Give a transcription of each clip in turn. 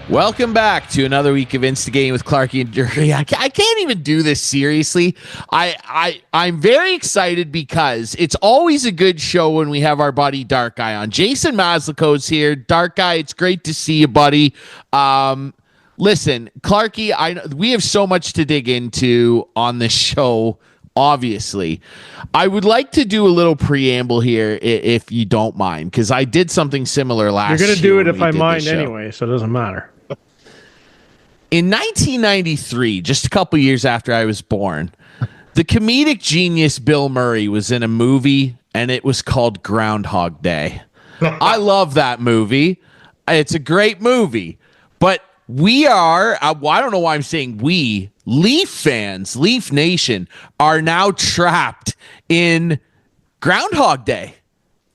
Welcome back to another week of Instigating with Clarkey and Jury. I can't even do this seriously. I'm very excited because it's always a good show when we have our buddy Dark Guy on. Jason Maslakow's here. Dark Guy, it's great to see you, buddy. Listen, Clarkey, we have so much to dig into on this show. Obviously, I would like to do a little preamble here, if you don't mind, because I did something similar last year. You're going to do it if I mind anyway, so it doesn't matter. In 1993, just a couple years after I was born, the comedic genius Bill Murray was in a movie, and it was called Groundhog Day. I love that movie. It's a great movie, but we are, I don't know why I'm saying we, Leaf fans, Leaf Nation, are now trapped in Groundhog Day.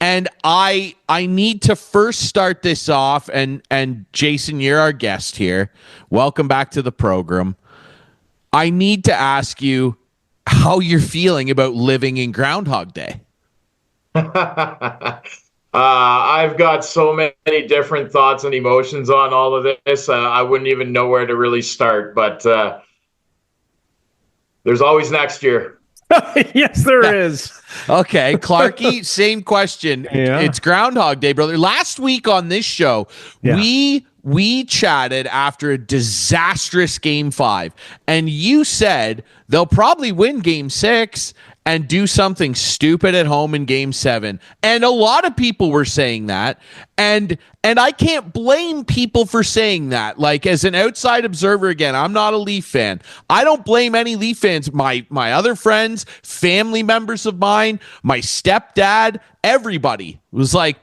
And I need to first start this off, and Jason, you're our guest here. Welcome back to the program. I need to ask you how you're feeling about living in Groundhog Day. I've got so many different thoughts and emotions on all of this. I wouldn't even know where to really start, but there's always next year. Yes, there is. Okay, Clarkey, same question. Yeah. It's Groundhog Day, brother. Last week on this show, we chatted after a disastrous Game 5, and you said they'll probably win Game 6 and do something stupid at home in Game 7. And a lot of people were saying that. And I can't blame people for saying that. Like, as an outside observer, again, I'm not a Leaf fan. I don't blame any Leaf fans. My other friends, family members of mine, my stepdad, everybody was like,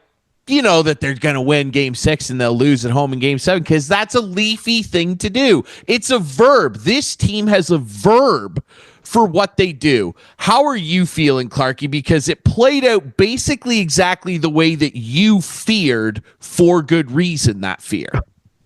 you know that they're going to win Game 6 and they'll lose at home in Game 7 because that's a Leafy thing to do. It's a verb. This team has a verb for what they do. How are you feeling, Clarkey? Because it played out basically exactly the way that you feared, for good reason, that fear.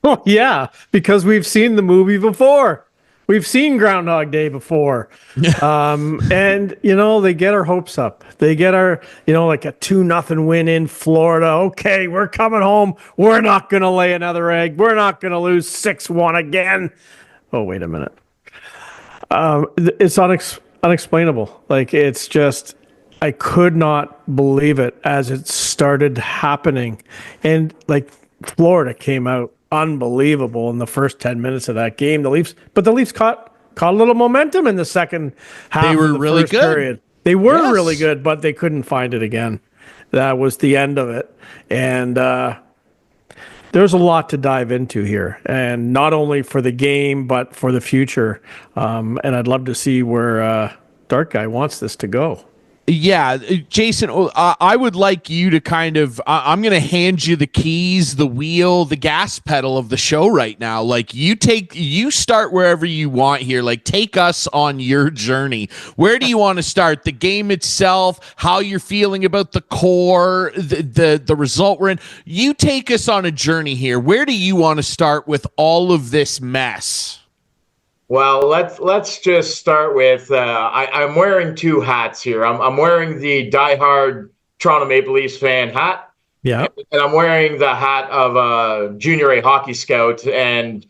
Oh, yeah, because we've seen the movie before. We've seen Groundhog Day before. And, they get our hopes up. They get our, like a 2-0 win in Florida. Okay, we're coming home. We're not going to lay another egg. We're not going to lose 6-1 again. Oh, wait a minute. It's unexplainable. Like, it's just, I could not believe it as it started happening. And like, Florida came out unbelievable in the first 10 minutes of that game. The Leafs caught a little momentum in the second half. They were of the really first good. Period. They were really good, but they couldn't find it again. That was the end of it. And there's a lot to dive into here, and not only for the game, but for the future. And I'd love to see where Dark Guy wants this to go. Yeah, Jason, I would like you to kind of, I'm going to hand you the keys, the wheel, the gas pedal of the show right now. Like, you start wherever you want here. Like, take us on your journey. Where do you want to start? The game itself, how you're feeling about the core, the result we're in. You take us on a journey here. Where do you want to start with all of this mess? Well, let's just start with I'm wearing two hats here. I'm wearing the diehard Toronto Maple Leafs fan hat. Yeah. And I'm wearing the hat of a junior A hockey scout and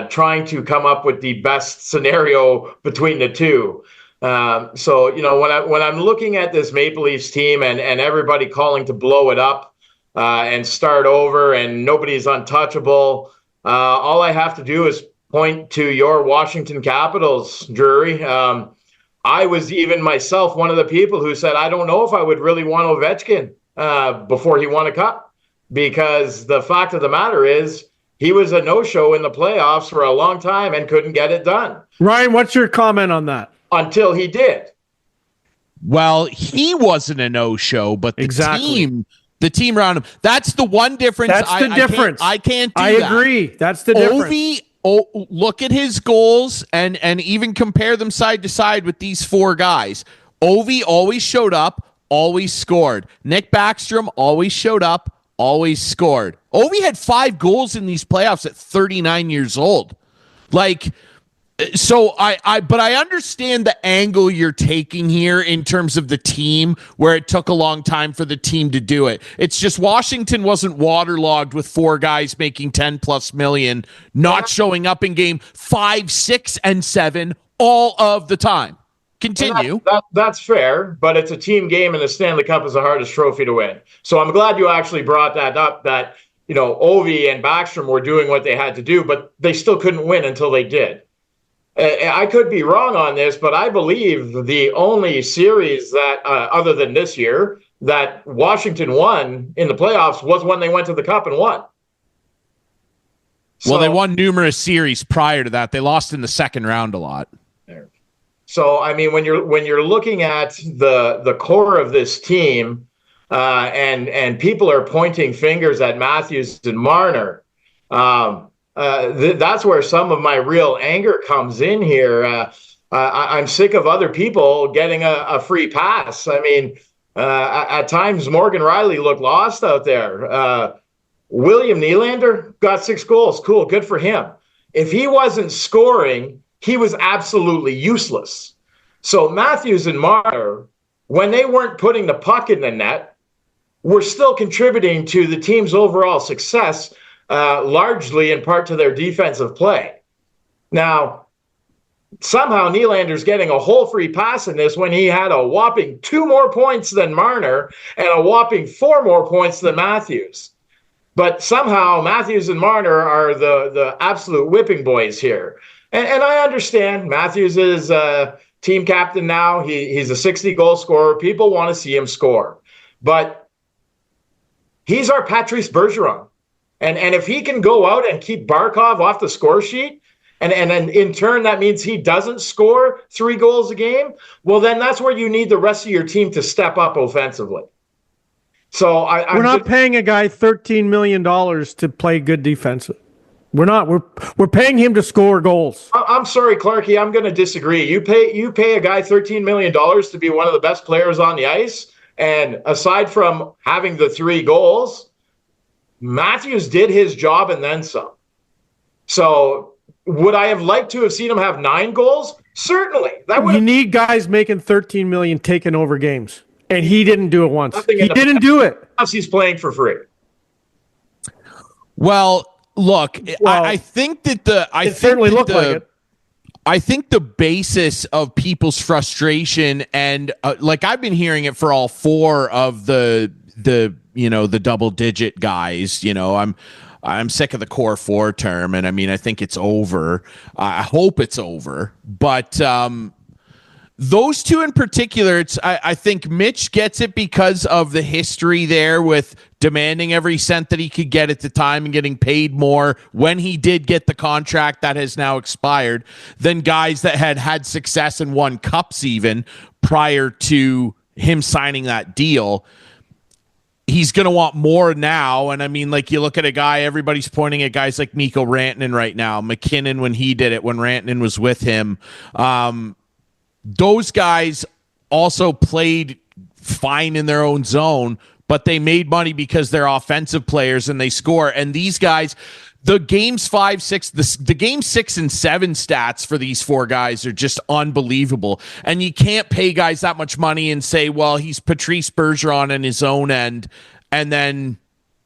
trying to come up with the best scenario between the two. So, when I'm looking at this Maple Leafs team and everybody calling to blow it up and start over and nobody's untouchable, all I have to do is point to your Washington Capitals, Drury. I was even myself one of the people who said, I don't know if I would really want Ovechkin before he won a cup, because the fact of the matter is he was a no-show in the playoffs for a long time and couldn't get it done. Ryan, what's your comment on that? Until he did. Well, he wasn't a no-show, but the team around him. That's the one difference. That's the difference. I can't do that. I agree. That's the difference. Look at his goals and even compare them side to side with these four guys. Ovi always showed up, always scored. Nick Backstrom always showed up, always scored. Ovi had 5 goals in these playoffs at 39 years old. Like, So but I understand the angle you're taking here in terms of the team, where it took a long time for the team to do it. It's just Washington wasn't waterlogged with 4 guys making 10 plus million, not showing up in game 5, 6, and 7 all of the time. Continue. That's fair, but it's a team game, and the Stanley Cup is the hardest trophy to win. So I'm glad you actually brought that up, that, Ovi and Backstrom were doing what they had to do, but they still couldn't win until they did. I could be wrong on this, but I believe the only series that, other than this year, that Washington won in the playoffs was when they went to the Cup and won. Well, they won numerous series prior to that. They lost in the second round a lot. So, I mean, when you're looking at the core of this team, and people are pointing fingers at Matthews and Marner, that's where some of my real anger comes in here. I'm sick of other people getting a free pass. I mean, at times Morgan Riley looked lost out there. William Nylander got 6 goals. Cool, good for him. If he wasn't scoring, he was absolutely useless. So Matthews and Marner, when they weren't putting the puck in the net, were still contributing to the team's overall success, largely in part to their defensive play. Now, somehow Nylander's getting a whole free pass in this when he had a whopping 2 more points than Marner and a whopping 4 more points than Matthews. But somehow Matthews and Marner are the absolute whipping boys here. And I understand Matthews is team captain now. He's a 60-goal scorer. People want to see him score. But he's our Patrice Bergeron. And if he can go out and keep Barkov off the score sheet, and then in turn that means he doesn't score 3 goals a game, well, then that's where you need the rest of your team to step up offensively. So we're not paying a guy $13 million to play good defense. We're not. We're paying him to score goals. I'm sorry, Clarkey. I'm going to disagree. You pay a guy $13 million to be one of the best players on the ice, and aside from having the 3 goals, Matthews did his job and then some. So would I have liked to have seen him have 9 goals? Certainly. You need guys making $13 million taking over games, and he didn't do it once. He didn't do it. He's playing for free. Well, look, I think that I think the basis of people's frustration, and like I've been hearing it for all 4 of the double-digit guys. I'm sick of the core 4 term, and I mean I think it's over. I hope it's over, but those 2 in particular, I think Mitch gets it because of the history there with demanding every cent that he could get at the time and getting paid more when he did get the contract that has now expired than guys that had success and won cups even prior to him signing that deal. He's going to want more now. And I mean, like, you look at a guy, everybody's pointing at guys like Mikko Rantanen right now, McKinnon when he did it, when Rantanen was with him. Those guys also played fine in their own zone, but they made money because they're offensive players and they score. And these guys, the games 5, 6, the game 6 and 7 stats for these 4 guys are just unbelievable. And you can't pay guys that much money and say, well, he's Patrice Bergeron in his own end, and then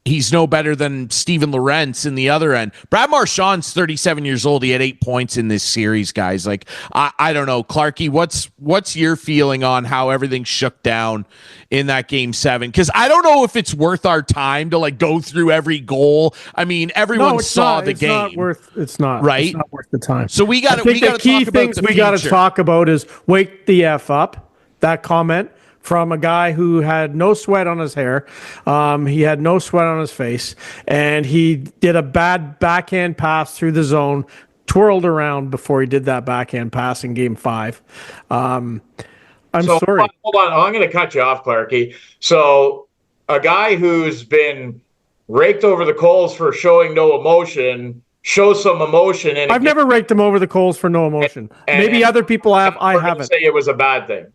he's no better than Steven Lorentz in the other end. Brad Marchand's 37 years old. He had 8 points in this series, guys. Like, I don't know. Clarkey, what's your feeling on how everything shook down in that game 7? Because I don't know if it's worth our time to, like, go through every goal. I mean, everyone saw the game. It's not worth the time. So we got to talk about we got to talk about is wake the F up. That comment from a guy who had no sweat on his hair. He had no sweat on his face, and he did a bad backhand pass through the zone, twirled around before he did that backhand pass in game 5. I'm sorry. Hold on. I'm going to cut you off, Clarkey. So a guy who's been raked over the coals for showing no emotion shows some emotion. And I've never raked him over the coals for no emotion. Maybe other people have. I haven't. Say it was a bad thing.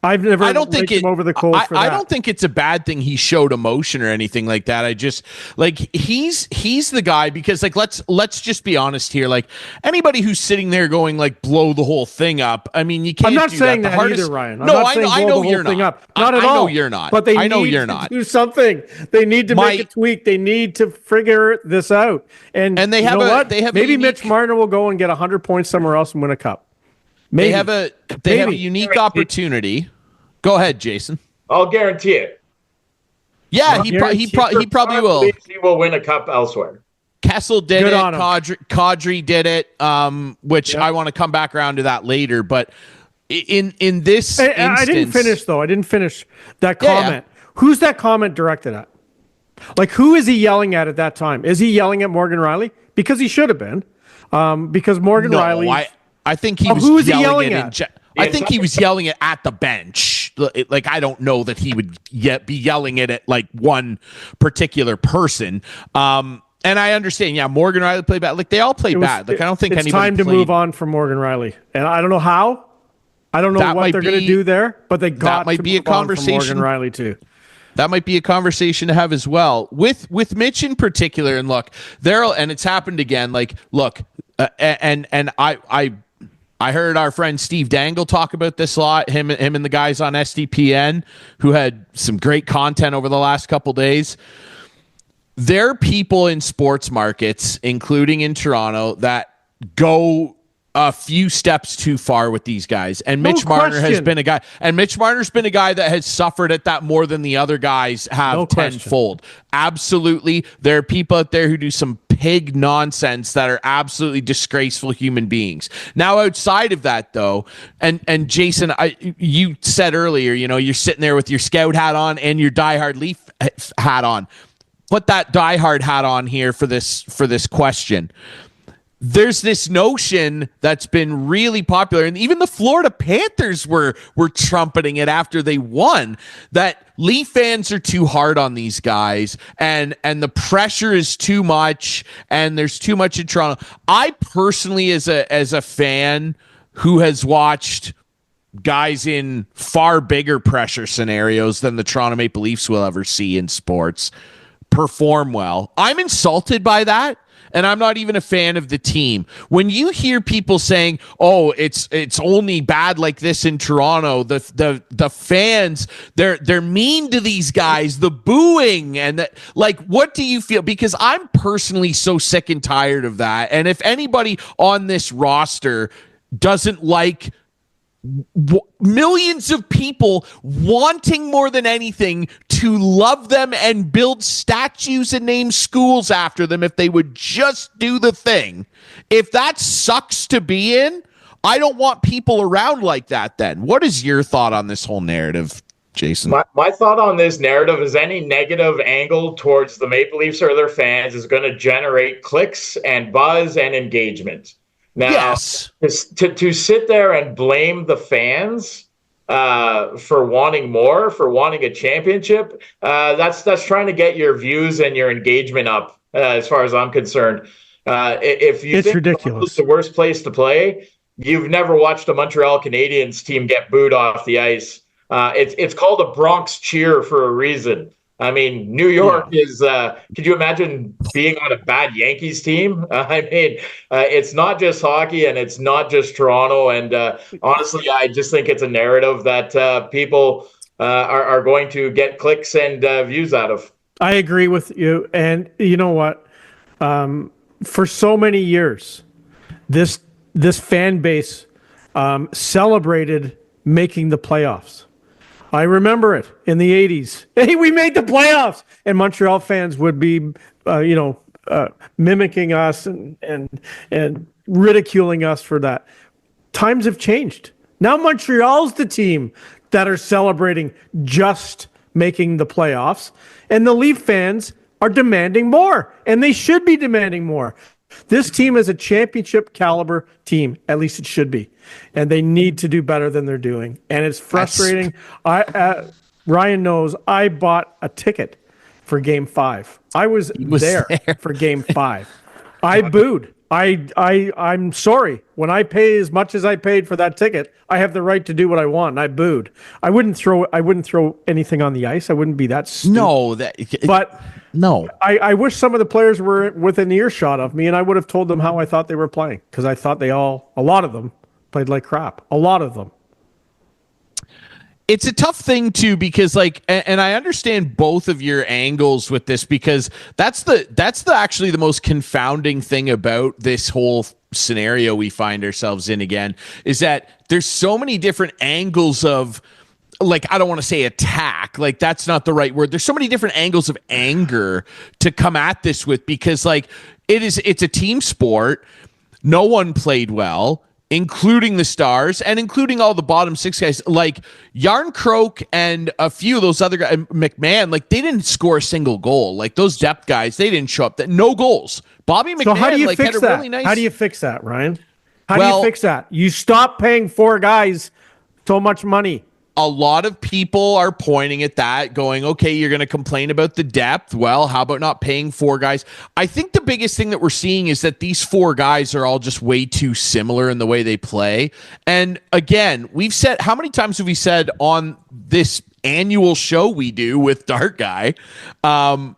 I've never. I don't think him over the coals for that. I don't think it's a bad thing he showed emotion or anything like that. I just like he's the guy because like let's just be honest here. Like anybody who's sitting there going like blow the whole thing up. I mean, you can't. I'm not do saying that, either, Ryan. I know you're not. Not at all. I know you're not. But they I know need you're to not. do something. They need to make a tweak. They need to figure this out. And they have maybe Mitch Marner will go and get 100 points somewhere else and win a cup. Maybe. They have a unique opportunity. Go ahead, Jason. I'll guarantee it. Yeah, he probably will. He will win a cup elsewhere. Kessel did it. Kadri did it. Which I want to come back around to that later. But in this instance, I didn't finish though. I didn't finish that comment. Yeah. Who's that comment directed at? Like, who is he yelling at that time? Is he yelling at Morgan Riley? Because he should have been. Because Morgan Riley. I think he was yelling at. I think he was yelling it at the bench. Like, I don't know that he would be yelling it at like one particular person. And I understand. Yeah, Morgan Riley played bad. Like they all played bad. Like I don't think it's time to move on from Morgan Riley. And I don't know how. I don't know what they're going to do there. But they got to move on from Morgan Riley too. That might be a conversation to have as well with Mitch in particular. And look, and it's happened again. Like, look, and I heard our friend Steve Dangle talk about this a lot. Him and the guys on SDPN who had some great content over the last couple days. There are people in sports markets, including in Toronto, that go a few steps too far with these guys. And Mitch Marner has been a guy. And Mitch Marner's been a guy that has suffered at that more than the other guys have tenfold. Absolutely. There are people out there who do some pig nonsense that are absolutely disgraceful human beings. Now, outside of that, though, and Jason, you said earlier, you're sitting there with your scout hat on and your diehard Leaf hat on. Put that diehard hat on here for this question. There's this notion that's been really popular, and even the Florida Panthers were trumpeting it after they won, that Leaf fans are too hard on these guys, and the pressure is too much, and there's too much in Toronto. I personally, as a fan who has watched guys in far bigger pressure scenarios than the Toronto Maple Leafs will ever see in sports, perform well. I'm insulted by that. And I'm not even a fan of the team. When you hear people saying, "Oh, it's only bad like this in Toronto," the fans, they're mean to these guys, the booing and what do you feel? Because I'm personally so sick and tired of that. And if anybody on this roster doesn't like millions of people wanting more than anything to love them and build statues and name schools after them if they would just do the thing. If that sucks to be in, I don't want people around like that then. What is your thought on this whole narrative, Jason? My thought on this narrative is any negative angle towards the Maple Leafs or their fans is going to generate clicks and buzz and engagement. Now, yes. to sit there and blame the fans for wanting more, for wanting a championship, that's trying to get your views and your engagement up, as far as I'm concerned. If you think ridiculous. It's the worst place to play, you've never watched a Montreal Canadiens team get booed off the ice. It's called a Bronx cheer for a reason. I mean, New York is, could you imagine being on a bad Yankees team? It's not just hockey and it's not just Toronto. And honestly, I just think it's a narrative that people are going to get clicks and views out of. I agree with you. And you know what? For so many years, this fan base celebrated making the playoffs. I remember it in the 80s. Hey, we made the playoffs. And Montreal fans would be, mimicking us and ridiculing us for that. Times have changed. Now Montreal's the team that are celebrating just making the playoffs. And the Leaf fans are demanding more. And they should be demanding more. This team is a championship caliber team. At least it should be. And they need to do better than they're doing. And it's frustrating. Ryan knows I bought a ticket for Game 5. I was there for Game 5. I booed. I'm sorry. When I pay as much as I paid for that ticket, I have the right to do what I want. And I booed. I wouldn't throw anything on the ice. I wouldn't be that stupid. No, But no. I wish some of the players were within earshot of me, and I would have told them how I thought they were playing, because I thought a lot of them played like crap. A lot of them. It's a tough thing too, because and I understand both of your angles with this, because that's actually the most confounding thing about this whole scenario we find ourselves in again, is that there's so many different angles of, I don't want to say attack, that's not the right word. There's so many different angles of anger to come at this with, because it's a team sport. No one played well, including the stars and including all the bottom six guys, Yarncroke and a few of those other guys, McMahon, they didn't score a single goal. Those depth guys, they didn't show up. No goals. Bobby McMahon, so how do you fix had a that? really nice... How do you fix that, Ryan? How do you fix that? You stop paying four guys so much money. A lot of people are pointing at that, going, okay, you're going to complain about the depth. Well, how about not paying four guys? I think the biggest thing that we're seeing is that these four guys are all just way too similar in the way they play. And again, we've said, how many times have we said on this annual show we do with Dark Guy, I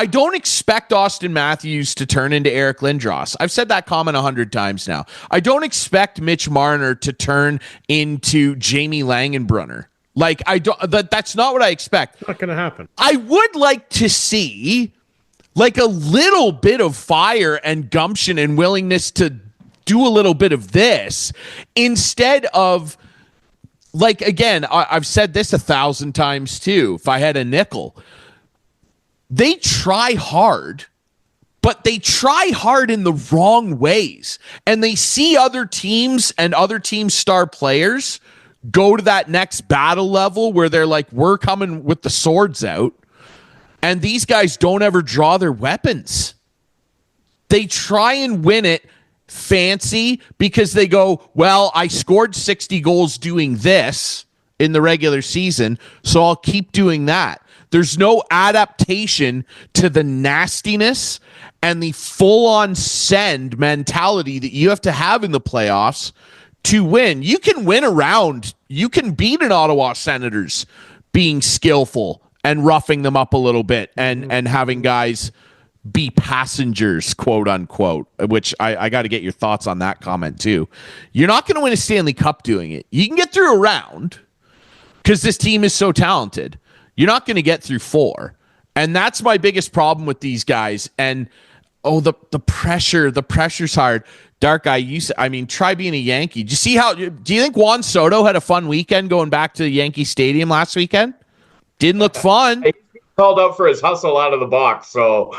don't expect Austin Matthews to turn into Eric Lindros. I've said that comment 100 times now. I don't expect Mitch Marner to turn into Jamie Langenbrunner. That's not what I expect. Not going to happen. I would like to see a little bit of fire and gumption and willingness to do a little bit of this, instead of, again, I've said this 1,000 times too. If I had a nickel, they try hard, but they try hard in the wrong ways. And they see other teams and other teams' star players go to that next battle level where they're we're coming with the swords out. And these guys don't ever draw their weapons. They try and win it fancy because they go, well, I scored 60 goals doing this in the regular season, so I'll keep doing that. There's no adaptation to the nastiness and the full-on send mentality that you have to have in the playoffs to win. You can win a round. You can beat an Ottawa Senators being skillful and roughing them up a little bit and having guys be passengers, quote unquote, which I got to get your thoughts on that comment too. You're not going to win a Stanley Cup doing it. You can get through a round because this team is so talented. You're not going to get through four. And that's my biggest problem with these guys. And, the pressure's hard. Dark Guy, try being a Yankee. Do you think Juan Soto had a fun weekend going back to the Yankee Stadium last weekend? Didn't look fun. He called out for his hustle out of the box. So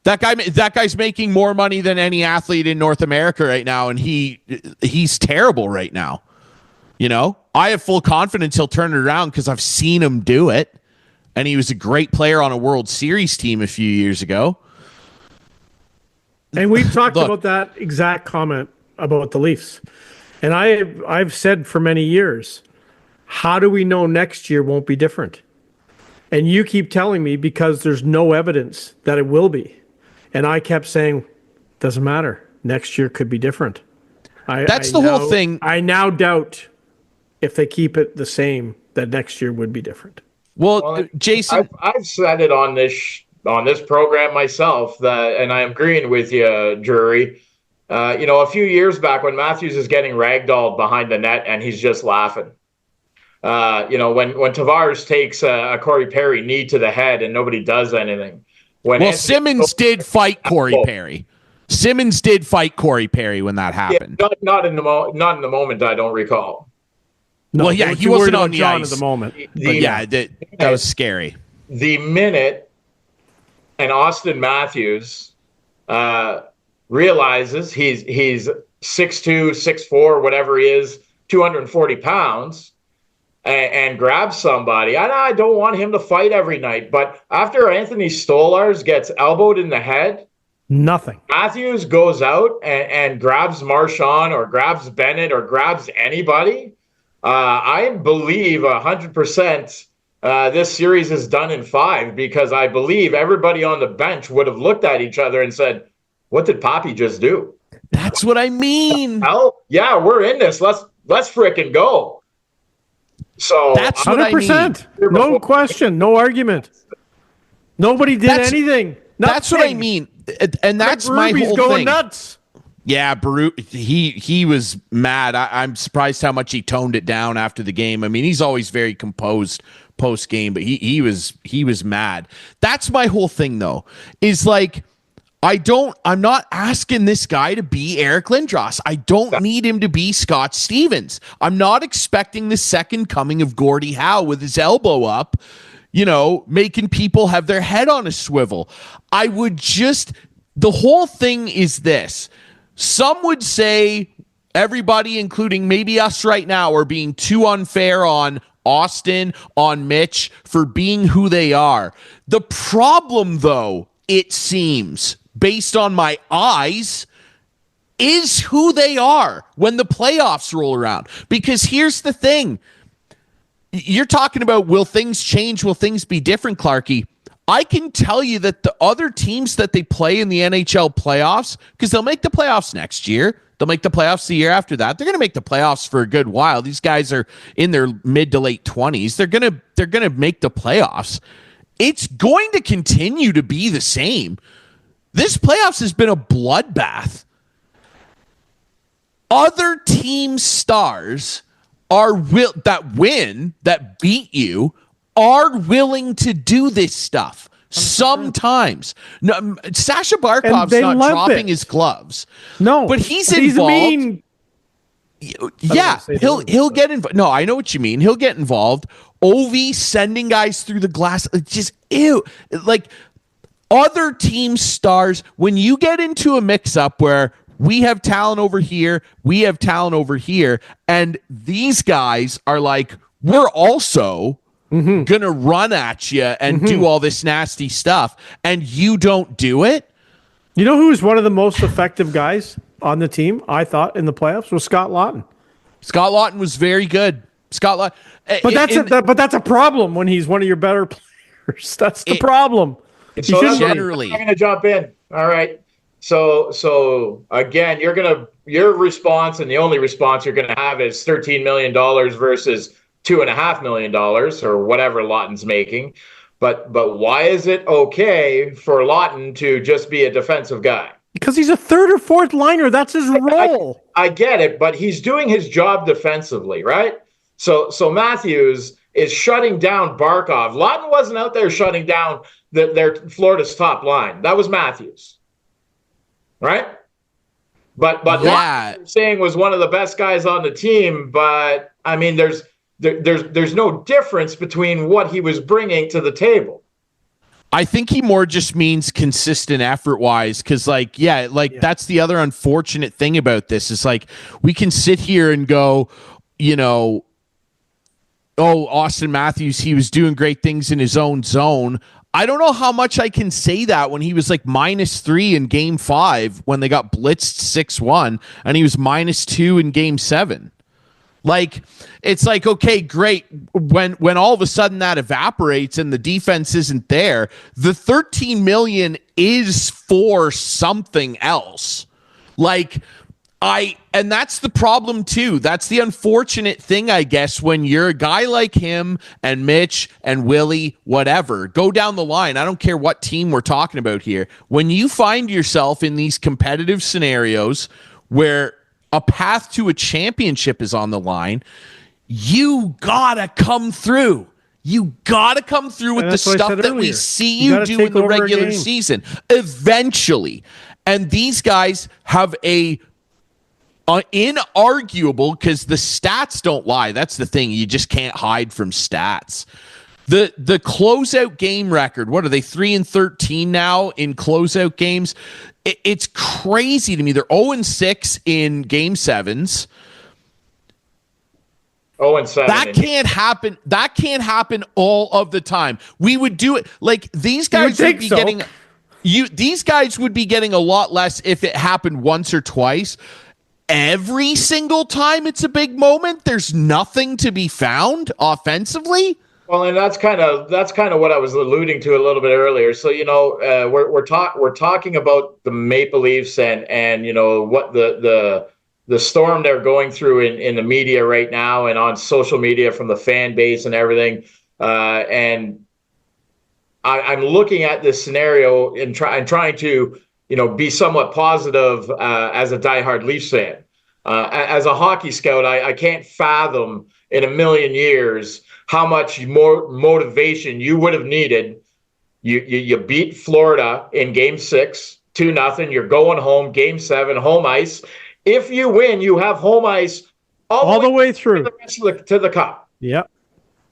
that guy's making more money than any athlete in North America right now. And he's terrible right now. I have full confidence he'll turn it around because I've seen him do it. And he was a great player on a World Series team a few years ago. And we've talked about that exact comment about the Leafs. And I've said for many years, how do we know next year won't be different? And you keep telling me because there's no evidence that it will be. And I kept saying, doesn't matter. Next year could be different. That's the whole thing. I now doubt if they keep it the same, that next year would be different. Well, Jason, I've said it on this program myself and I'm agreeing with you, Drury. A few years back when Matthews is getting ragdolled behind the net and he's just laughing. When Tavares takes a Corey Perry knee to the head and nobody does anything. Simmons did fight Corey Perry. Simmons did fight Corey Perry when that happened. Yeah, not in the moment. I don't recall. No, well, yeah, he wasn't on the ice at the moment. That was scary. The minute and Austin Matthews realizes he's 6'2", 6'4", whatever he is, 240 pounds, and grabs somebody. I don't want him to fight every night, but after Anthony Stolarz gets elbowed in the head, nothing. Matthews goes out and grabs Marchand or grabs Bennett or grabs anybody. I believe 100% this series is done in 5 because I believe everybody on the bench would have looked at each other and said, what did Papi just do? That's what I mean. Hell, yeah, we're in this. Let's frickin' go. So that's what 100%. I mean. No question, no argument. Nobody did anything. That's what I mean, and that's my whole going thing. Nuts. Yeah, he was mad. I'm surprised how much he toned it down after the game. I mean, he's always very composed post game, but he was mad. That's my whole thing, though. Is like I'm not asking this guy to be Eric Lindros. I don't need him to be Scott Stevens. I'm not expecting the second coming of Gordie Howe with his elbow up, making people have their head on a swivel. The whole thing is this. Some would say everybody, including maybe us right now, are being too unfair on Austin, on Mitch, for being who they are. The problem, though, it seems, based on my eyes, is who they are when the playoffs roll around. Because here's the thing. You're talking about, will things change? Will things be different, Clarkey? I can tell you that the other teams that they play in the NHL playoffs, because they'll make the playoffs next year, they'll make the playoffs the year after that. They're going to make the playoffs for a good while. These guys are in their mid to late 20s. They're going to make the playoffs. It's going to continue to be the same. This playoffs has been a bloodbath. Other team stars that beat you are willing to do this stuff 100%. Sometimes. No, Sasha Barkov's not dropping his gloves. No, but he's involved. Yeah, he'll get involved. No, I know what you mean. He'll get involved. Ovi sending guys through the glass. Just ew. Like other team stars, when you get into a mix-up where we have talent over here, we have talent over here, and these guys are like, we're also gonna run at you and do all this nasty stuff, and you don't do it. You know who was one of the most effective guys on the team, I thought, in the playoffs, was Scott Laughton. Scott Laughton was very good. Scott Laughton, but that's a problem when he's one of your better players. That's the problem. So generally, I'm going to jump in. All right. So again, your response, and the only response you're going to have is $13 million versus $2.5 million or whatever Laughton's making. But why is it okay for Laughton to just be a defensive guy? Because he's a third or fourth liner. That's his role. I get it, but he's doing his job defensively, right? So Matthews is shutting down Barkov. Laughton wasn't out there shutting down their Florida's top line. That was Matthews, right? But yeah. Laughton, saying, was one of the best guys on the team. But I mean, there's no difference between what he was bringing to the table. I think he more just means consistent effort-wise, because, that's the other unfortunate thing about this. Is like, we can sit here and go, Austin Matthews, he was doing great things in his own zone. I don't know how much I can say that when he was like -3 in Game 5 when they got blitzed 6-1, and he was -2 in Game 7. Like, it's like, okay, great. When all of a sudden that evaporates and the defense isn't there, the $13 million is for something else. And that's the problem too. That's the unfortunate thing, I guess, when you're a guy like him and Mitch and Willie, whatever, go down the line. I don't care what team we're talking about here. When you find yourself in these competitive scenarios where a path to a championship is on the line, you gotta come through. You gotta come through with the stuff that we see you do in the regular season eventually. And these guys have a inarguable, because the stats don't lie. That's the thing. You just can't hide from stats. The closeout game record, what are they, 3-13 now in closeout games? It's crazy to me. They're 0-6 in Game 7s. 0-7. That can't happen. That can't happen all of the time. We would do it like these guys would be getting. These guys would be getting a lot less if it happened once or twice. Every single time it's a big moment, there's nothing to be found offensively. Well, and that's kind of what I was alluding to a little bit earlier. So we're talking about the Maple Leafs and what the storm they're going through in the media right now and on social media from the fan base and everything. And I'm looking at this scenario and trying to be somewhat positive as a diehard Leafs fan. As a hockey scout, I can't fathom in a million years how much more motivation you would have needed. You beat Florida in Game 6, 2-0. You're going home, Game 7, home ice. If you win, you have home ice all the way through to the cup. Yep.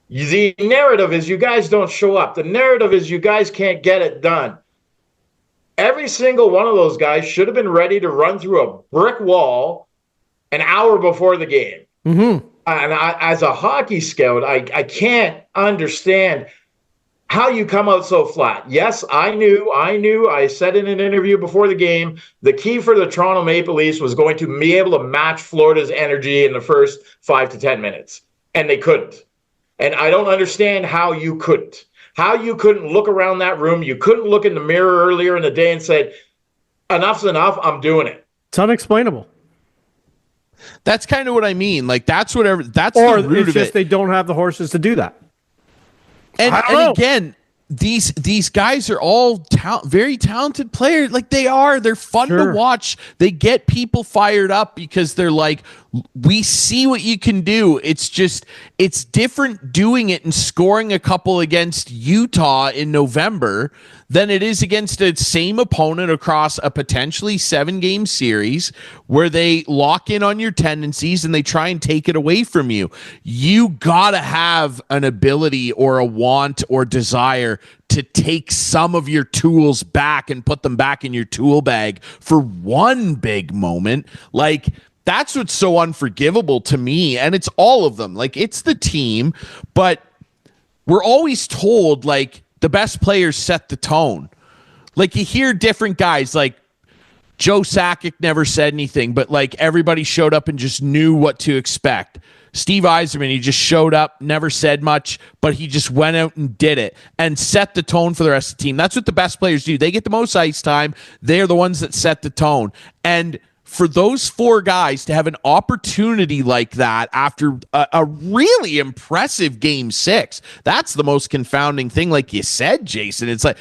The narrative is you guys don't show up. The narrative is you guys can't get it done. Every single one of those guys should have been ready to run through a brick wall an hour before the game. Mm-hmm. And as a hockey scout, I can't understand how you come out so flat. Yes, I knew. I said in an interview before the game, the key for the Toronto Maple Leafs was going to be able to match Florida's energy in the first 5 to 10 minutes. And they couldn't. And I don't understand how you couldn't. How you couldn't look around that room. You couldn't look in the mirror earlier in the day and said, enough's enough, I'm doing it. It's unexplainable. That's kind of what I mean. Like that's the root of it. It's just they don't have the horses to do that. And again, these guys are all very talented players. Like they're fun to watch. They get people fired up because they're like, we see what you can do. It's just, it's different doing it and scoring a couple against Utah in November than it is against the same opponent across a potentially 7-game series where they lock in on your tendencies and they try and take it away from you. You gotta have an ability or a want or desire to take some of your tools back and put them back in your tool bag for one big moment. Like, that's what's so unforgivable to me. And it's all of them. Like, it's the team, but we're always told, like, the best players set the tone. Like, you hear different guys, like Joe Sakic never said anything, but like everybody showed up and just knew what to expect. Steve Yzerman, he just showed up, never said much, but he just went out and did it and set the tone for the rest of the team. That's what the best players do. They get the most ice time. They're the ones that set the tone. And for those 4 guys to have an opportunity like that after a really impressive Game 6, that's the most confounding thing. Like you said, Jason, it's like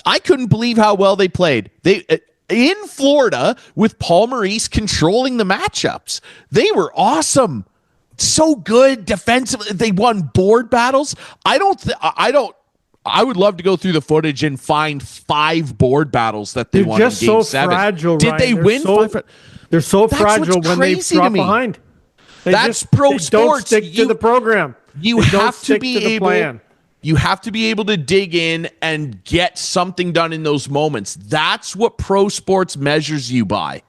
I couldn't believe how well they played. They in Florida with Paul Maurice controlling the matchups. They were awesome. So good defensively. They won board battles. I would love to go through the footage and find 5 board battles that they won in Game 7. Fragile, Did they win? They're so fragile when they drop behind. That's pro sports. Don't stick to the program. You have to be able. You have to be able to dig in and get something done in those moments. That's what pro sports measures you by.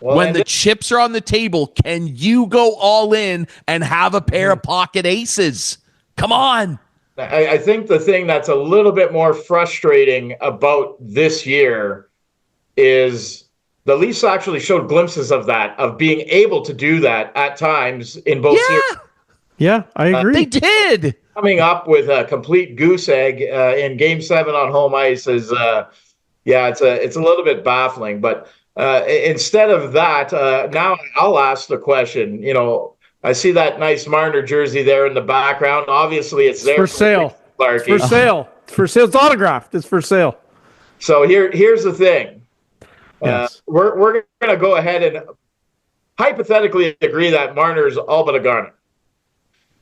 Well, when the chips are on the table, can you go all in and have a pair of pocket aces? Come on. I think the thing that's a little bit more frustrating about this year is the Leafs actually showed glimpses of that, of being able to do that at times in both series. Yeah, I agree. They did. Coming up with a complete goose egg in Game 7 on home ice is, it's a little bit baffling. But instead of that, now I'll ask the question. I see that nice Marner jersey there in the background. Obviously, it's there for sale. Clarkey. It's for sale. It's for sale. It's autographed. It's for sale. So here's the thing. Yes. We're going to go ahead and hypothetically agree that Marner's all but a Garnet.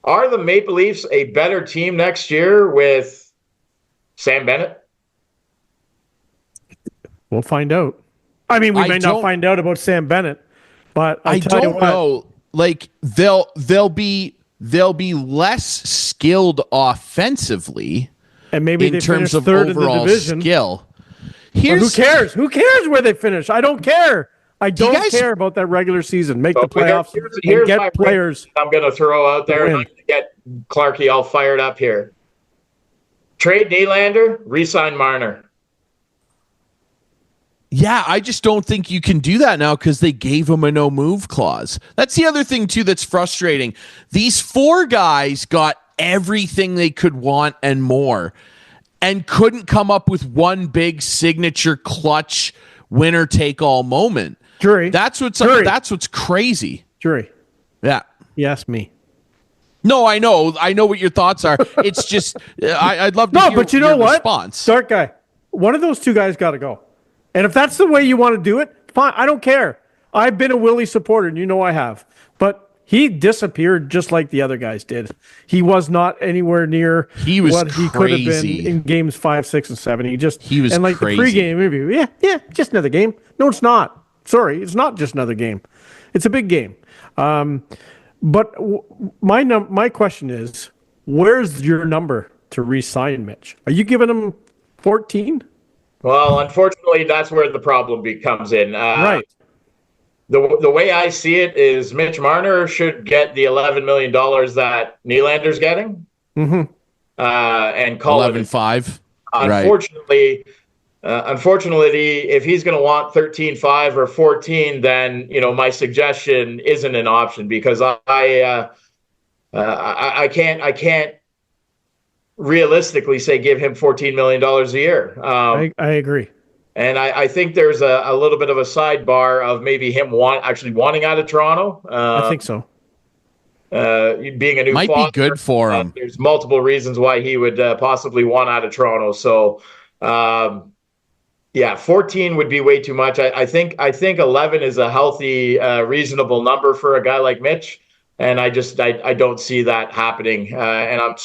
Are the Maple Leafs a better team next year with Sam Bennett? We'll find out. I mean, we may not find out about Sam Bennett, but I don't know. Like they'll be less skilled offensively, and maybe in terms of third overall in the division. Skill. Who cares? Who cares where they finish? I don't care. I don't care about that regular season. Make the playoffs and get players. I'm going to throw out there and I'm going to get Clarkey all fired up here. Trade Nylander, re-sign Marner. Yeah, I just don't think you can do that now because they gave him a no-move clause. That's the other thing, too, that's frustrating. These 4 guys got everything they could want and more, and couldn't come up with one big signature clutch winner take all moment. Jury. That's what's crazy. Jury. Yeah. Yes, me. No, I know what your thoughts are. It's just I'd love to hear but you know your what? response. Start guy. One of those two guys got to go. And if that's the way you want to do it, fine. I don't care. I've been a Willie supporter, and you know I have. But he disappeared just like the other guys did. He was not anywhere near what he could have been in games 5, 6, and 7. He was and like crazy. The pregame interview. Yeah, just another game. No, it's not. Sorry, it's not just another game. It's a big game. But my question is, where's your number to re-sign Mitch? Are you giving him 14? Well, unfortunately, that's where the problem comes in. Right. The way I see it is Mitch Marner should get the $11 million that Nylander's getting. Mm-hmm. And call 11.5. Unfortunately, if he's going to want 13.5 or 14, then my suggestion isn't an option, because I can't realistically say give him $14 million a year. I agree. And I think there's a little bit of a sidebar of maybe him wanting out of Toronto. I think so. Being a new might father, be good for him. There's multiple reasons why he would possibly want out of Toronto. So, 14 would be way too much. I think 11 is a healthy, reasonable number for a guy like Mitch. And I don't see that happening. And I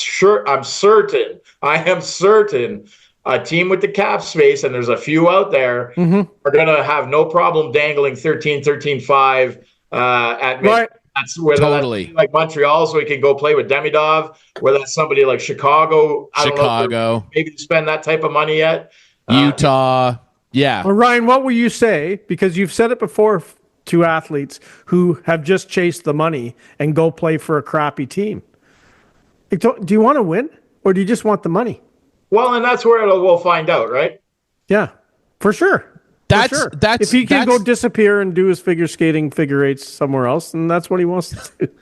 am certain a team with the cap space, and there's a few out there, are going to have no problem dangling 13.5 at Mitch. Right. That's whether totally. That's like Montreal, so he can go play with Demidov, whether that's somebody like Chicago. I don't know if maybe spend that type of money yet. Utah. Yeah. Well, Ryan, what will you say? Because you've said it before to athletes who have just chased the money and go play for a crappy team. Do you want to win, or do you just want the money? Well, and that's where we'll find out, right? Yeah, for sure. That's if he can go disappear and do his figure skating figure eights somewhere else, then that's what he wants to do.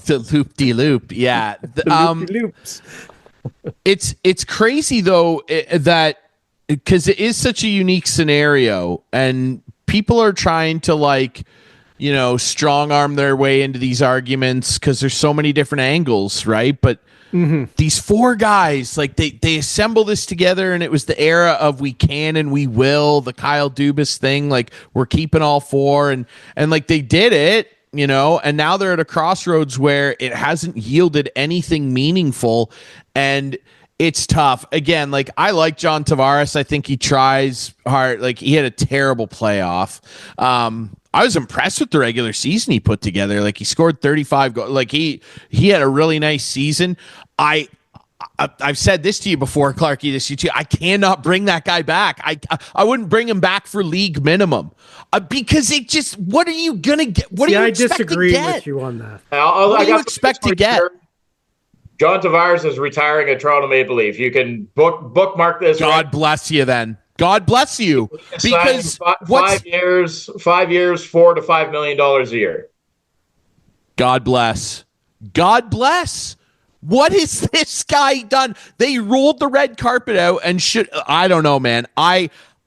The loop-de-loop, yeah. Loop-de-loops. It's crazy though that because it is such a unique scenario, and people are trying to strong arm their way into these arguments because there's so many different angles, right? But these four guys, they assemble this together, and it was the era of we can and we will, the Kyle Dubas thing, we're keeping all four, and they did it, and now they're at a crossroads where it hasn't yielded anything meaningful, and it's tough. Again, I like John Tavares. I think he tries hard. He had a terrible playoff. I was impressed with the regular season he put together. He scored 35 goals. He had a really nice season. I've said this to you before, Clarkey, this to you too. I cannot bring that guy back. I wouldn't bring him back for league minimum because it just, what are you going to get? What do you expect to get? I disagree with you on that. What do you expect to get? John Tavares is retiring at Toronto Maple Leaf. You can bookmark this. God bless you then. God bless you. Because 5 years, $4 to $5 million a year. God bless. God bless. What has this guy done? They rolled the red carpet out and I don't know, man.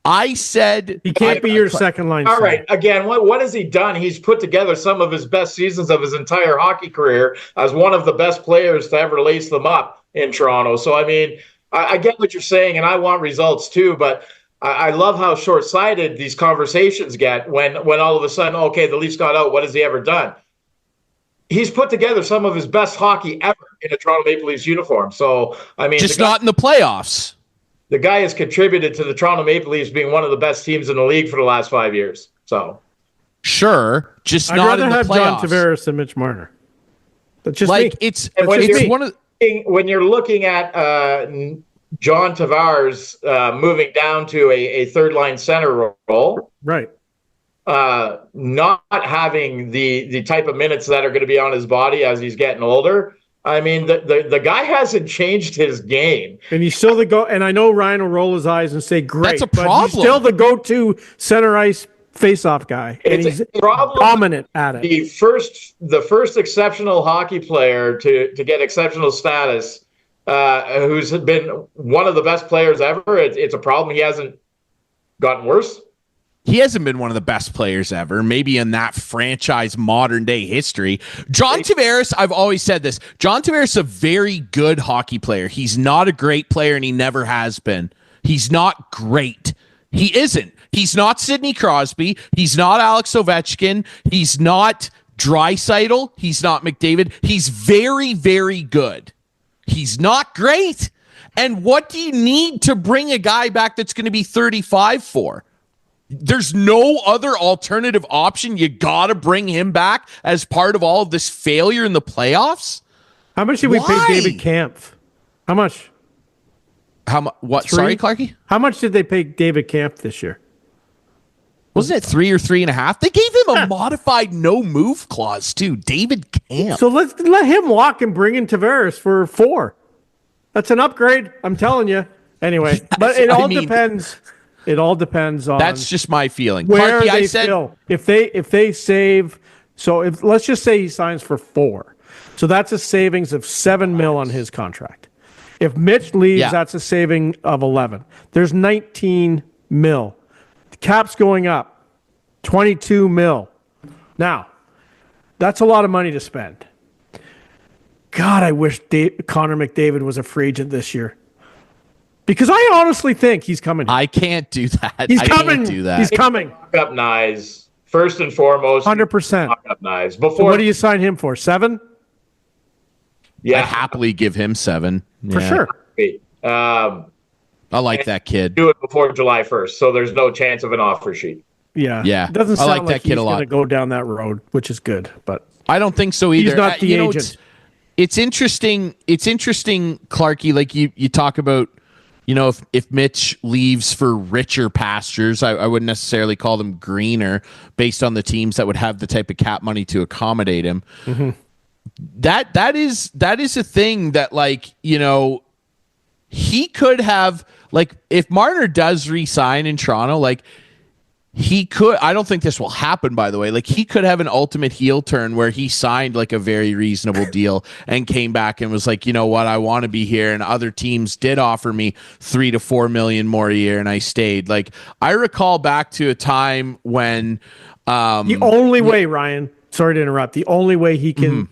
I said he can't be your second line. All right. Again, what has he done? He's put together some of his best seasons of his entire hockey career as one of the best players to ever lace them up in Toronto. So, I mean, I get what you're saying, and I want results too, but I love how short-sighted these conversations get when all of a sudden, okay, the Leafs got out. What has he ever done? He's put together some of his best hockey ever in a Toronto Maple Leafs uniform. So, I mean, just not in the playoffs. The guy has contributed to the Toronto Maple Leafs being one of the best teams in the league for the last 5 years. So, sure, just not in the playoffs. I'd rather have John Tavares than Mitch Marner. That's just me. It's one of when you're looking at John Tavares moving down to a third line center role, right? Not having the type of minutes that are going to be on his body as he's getting older. I mean, the guy hasn't changed his game. And he's still the go. And I know Ryan will roll his eyes and say, great. That's a problem. But he's still the go-to center ice face-off guy, and It's he's a problem. dominant at it. The first exceptional hockey player to get exceptional status, who's been one of the best players ever. It's a problem. He hasn't gotten worse. He hasn't been one of the best players ever, maybe in that franchise modern day history. John Tavares, I've always said this. John Tavares is a very good hockey player. He's not a great player, and he never has been. He's not great. He isn't. He's not Sidney Crosby. He's not Alex Ovechkin. He's not Draisaitl. He's not McDavid. He's very, very good. He's not great. And what do you need to bring a guy back that's going to be 35 for? There's no other alternative option. You got to bring him back as part of all of this failure in the playoffs. How much did we pay David Kampf? How much? What? 3? Sorry, Clarkey? How much did they pay David Kampf this year? Wasn't it 3 or 3.5? They gave him a modified no move clause too. David Kampf. So let's let him walk and bring in Tavares for 4. That's an upgrade. I'm telling you. Anyway, but it all depends. It all depends on. That's just my feeling. Where Clarkey, they feel. If they save. So if let's just say he signs for 4, so that's a savings of $7 million on his contract. If Mitch leaves, that's a saving of 11. There's 19 mil. The cap's going up, 22 mil. Now, that's a lot of money to spend. God, I wish Connor McDavid was a free agent this year. Because I honestly think he's coming. I can't do that. He's coming. Can't do that. He's coming. Lock up Knies. First and foremost. 100%. Lock up Knies. So what do you sign him for? 7? Yeah. I'd happily give him 7. For sure. I like that kid. Do it before July 1st, so there's no chance of an offer sheet. Yeah. Yeah. It doesn't sound like that kid he's a lot. going to go down that road, which is good. But I don't think so either. He's not the agent. It's interesting. It's interesting, Clarkey, like you talk about, if Mitch leaves for richer pastures, I wouldn't necessarily call them greener based on the teams that would have the type of cap money to accommodate him. Mm-hmm. That is a thing that, he could have, if Marner does re-sign in Toronto, he could, I don't think this will happen, by the way. He could have an ultimate heel turn where he signed a very reasonable deal and came back and was like, you know what, I want to be here. And other teams did offer me $3 to $4 million more a year, and I stayed. I recall back to a time when the only way, Ryan, sorry to interrupt, the only way he can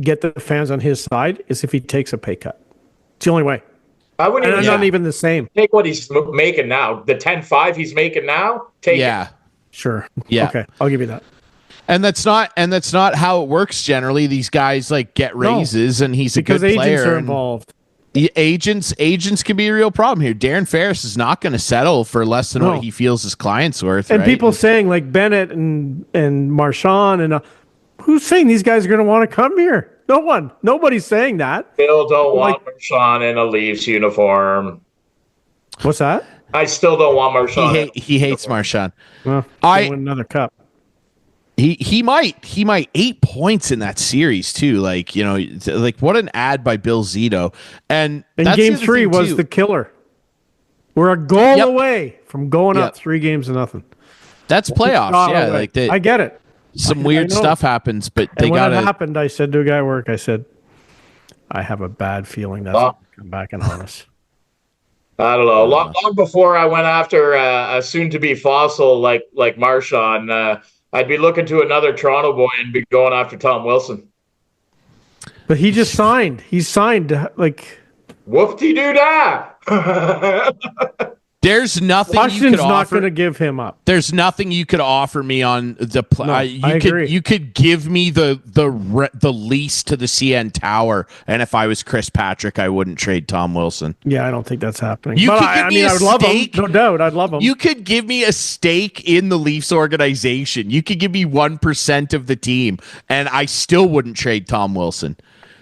get the fans on his side is if he takes a pay cut. It's the only way. I wouldn't even, not even the same. Take what he's making now. The 10-5 he's making now. Take it. Sure. Yeah. Okay, I'll give you that. And that's not how it works generally. These guys get raises, and he's a good player. Because agents are involved. The agents can be a real problem here. Darren Ferris is not going to settle for less than what he feels his client's worth. And right? people saying Bennett and Marchand and who's saying these guys are going to want to come here? No one. Nobody's saying that. Still don't want Marchand in a Leafs uniform. What's that? I still don't want Marchand. He hates Marchand. Well, I win another cup. He might 8 points in that series too. What an ad by Bill Zito. And game 3 was the killer. We're a goal away from going up 3 games to nothing. That's playoffs. Yeah, I get it. Some weird stuff happens, but they got when it happened, I said to a guy at work, I said, I have a bad feeling that's going to come back and haunt us. I don't know. Long before I went after a soon-to-be fossil like Marchand, I'd be looking to another Toronto boy and be going after Tom Wilson. But he just signed. He signed whoop-de-doo-dah. There's nothing Washington's you could not offer. going to give him up. There's nothing you could offer me on the I agree. You could give me the lease to the CN Tower, and if I was Chris Patrick, I wouldn't trade Tom Wilson. Yeah, I don't think that's happening. I would love him. No doubt, I'd love him. You could give me a stake in the Leafs organization. You could give me 1% of the team, and I still wouldn't trade Tom Wilson.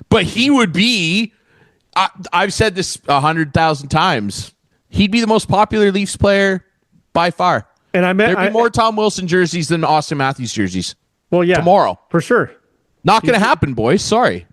But he would be. I've said this 100,000 times. He'd be the most popular Leafs player by far. And there'd be more Tom Wilson jerseys than Austin Matthews jerseys. Well, yeah, tomorrow for sure. Not going to happen, boys. Sorry.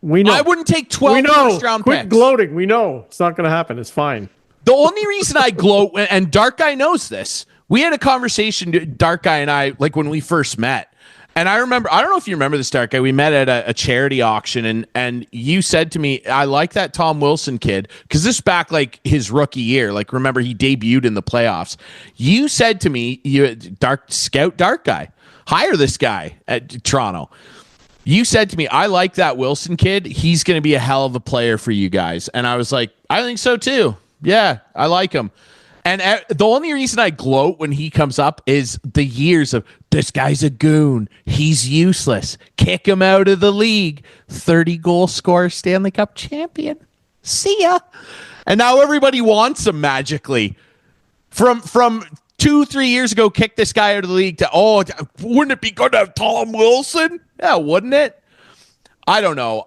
We know. I wouldn't take 12 first-round picks. Quit gloating. We know it's not going to happen. It's fine. The only reason I gloat, and Dark Guy knows this, We had a conversation, Dark Guy and I, like when we first met. And I remember, I don't know if you remember this, Dark Guy. We met at a charity auction, and you said to me, I like that Tom Wilson kid, because this is back like his rookie year. Like, remember, he debuted in the playoffs. You said to me, Dark Guy, hire this guy at Toronto. You said to me, I like that Wilson kid. He's going to be a hell of a player for you guys. And I was like, I think so too. Yeah, I like him. And the only reason I gloat when he comes up is the years of, this guy's a goon. He's useless. Kick him out of the league. 30-goal scorer, Stanley Cup champion. See ya. And now everybody wants him magically. From 2-3 years ago, kick this guy out of the league to, wouldn't it be good to have Tom Wilson? Yeah, wouldn't it? I don't know.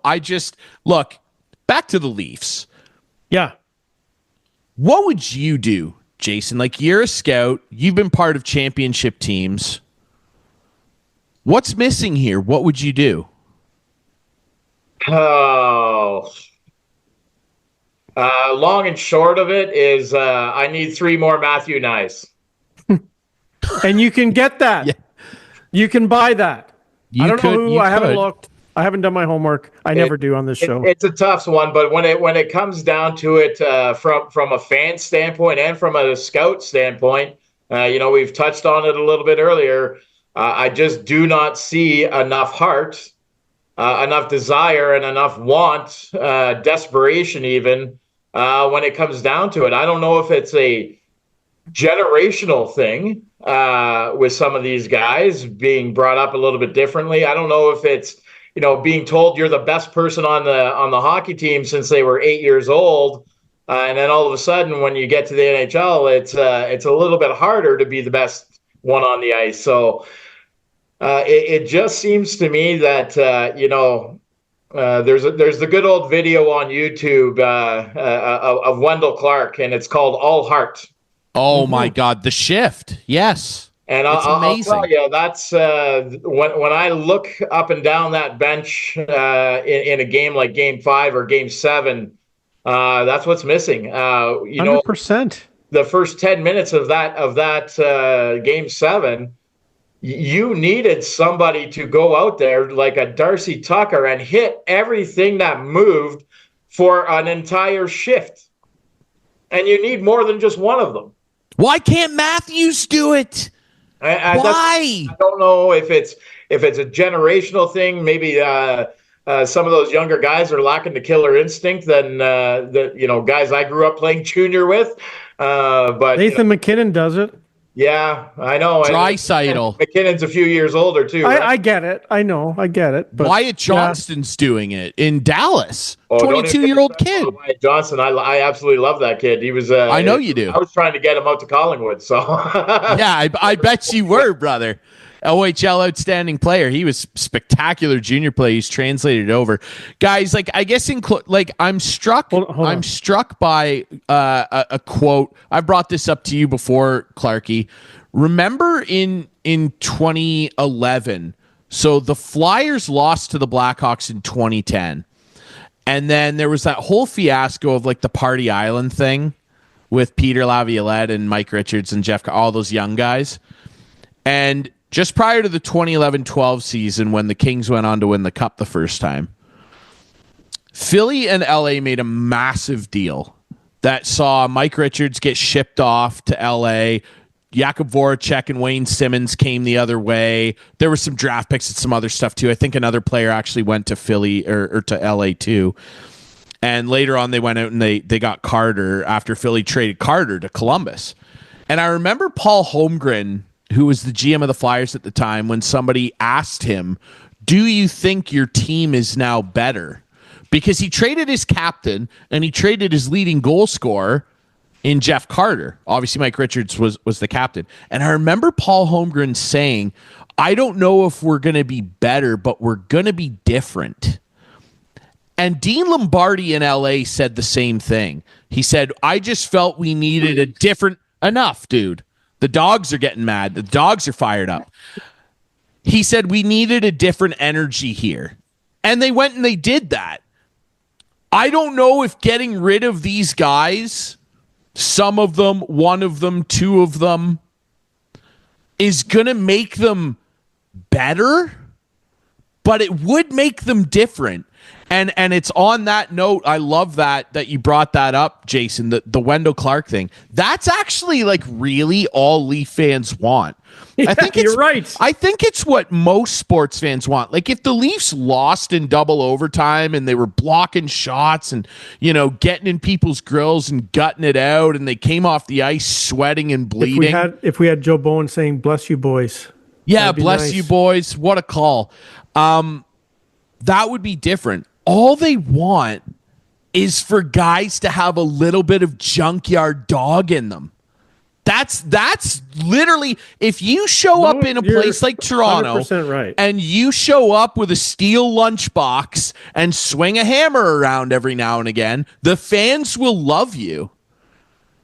Look, back to the Leafs. Yeah. What would you do, Jason? Like, you're a scout. You've been part of championship teams. What's missing here? What would you do? Oh, long and short of it is I need 3 more Matthew Nyes. And you can get that. Yeah. You can buy that. I don't know who. I haven't looked. I haven't done my homework. I never do on this show. It's a tough one, but when it comes down to it, from a fan standpoint and from a scout standpoint, we've touched on it a little bit earlier. I just do not see enough heart, enough desire, and enough want, desperation even, when it comes down to it. I don't know if it's a generational thing with some of these guys being brought up a little bit differently. I don't know if it's, being told you're the best person on the hockey team since they were 8 years old. And then all of a sudden, when you get to the NHL, it's a little bit harder to be the best one on the ice. So it just seems to me that, there's the good old video on YouTube of Wendell Clark, and it's called All Heart. Oh, my God. The Shift. Yes. And I'll tell you, that's when I look up and down that bench in a game like Game 5 or Game 7, that's what's missing. 100%. The first 10 minutes of that Game 7, you needed somebody to go out there like a Darcy Tucker and hit everything that moved for an entire shift. And you need more than just one of them. Why can't Matthews do it? Why? I don't know if it's a generational thing. Maybe some of those younger guys are lacking the killer instinct than the guys I grew up playing junior with. But Nathan McKinnon does it. Yeah, I know. Draisaitl. McKinnon's a few years older too. Right? I get it. I know. I get it. But Wyatt Johnston's doing it in Dallas. 22-year-old kid. Wyatt Johnston. I absolutely love that kid. He was. I know you do. I was trying to get him out to Collingwood. So. Yeah, I bet you were, brother. OHL outstanding player. He was spectacular junior play. He's translated over. Guys, I guess I'm struck. I'm struck by a quote. I brought this up to you before, Clarkey. Remember in 2011, so the Flyers lost to the Blackhawks in 2010. And then there was that whole fiasco of the Party Island thing with Peter Laviolette and Mike Richards and Jeff, all those young guys. And just prior to the 2011-12 season, when the Kings went on to win the Cup the first time, Philly and LA made a massive deal that saw Mike Richards get shipped off to LA. Jakub Voracek and Wayne Simmons came the other way. There were some draft picks and some other stuff too. I think another player actually went to Philly or to LA too. And later on, they went out and they got Carter after Philly traded Carter to Columbus. And I remember Paul Holmgren, who was the GM of the Flyers at the time, when somebody asked him, do you think your team is now better? Because he traded his captain and he traded his leading goal scorer in Jeff Carter. Obviously, Mike Richards was the captain. And I remember Paul Holmgren saying, I don't know if we're going to be better, but we're going to be different. And Dean Lombardi in LA said the same thing. He said, I just felt we needed a different... Enough, dude. The dogs are getting mad. The dogs are fired up. He said we needed a different energy here. And they went and they did that. I don't know if getting rid of these guys, some of them, one of them, two of them, is going to make them better, but it would make them different. And it's on that note, I love that you brought that up, Jason, the Wendell Clark thing. That's actually like really all Leaf fans want. Yeah, I think you're right. I think it's what most sports fans want. Like if the Leafs lost in double overtime and they were blocking shots and, getting in people's grills and gutting it out and they came off the ice sweating and bleeding. If we had Joe Bowen saying, "Bless you, boys." Yeah, bless you, boys. What a call. That would be different. All they want is for guys to have a little bit of junkyard dog in them. That's literally, if you show up in a place like Toronto right. and you show up with a steel lunchbox and swing a hammer around every now and again, the fans will love you.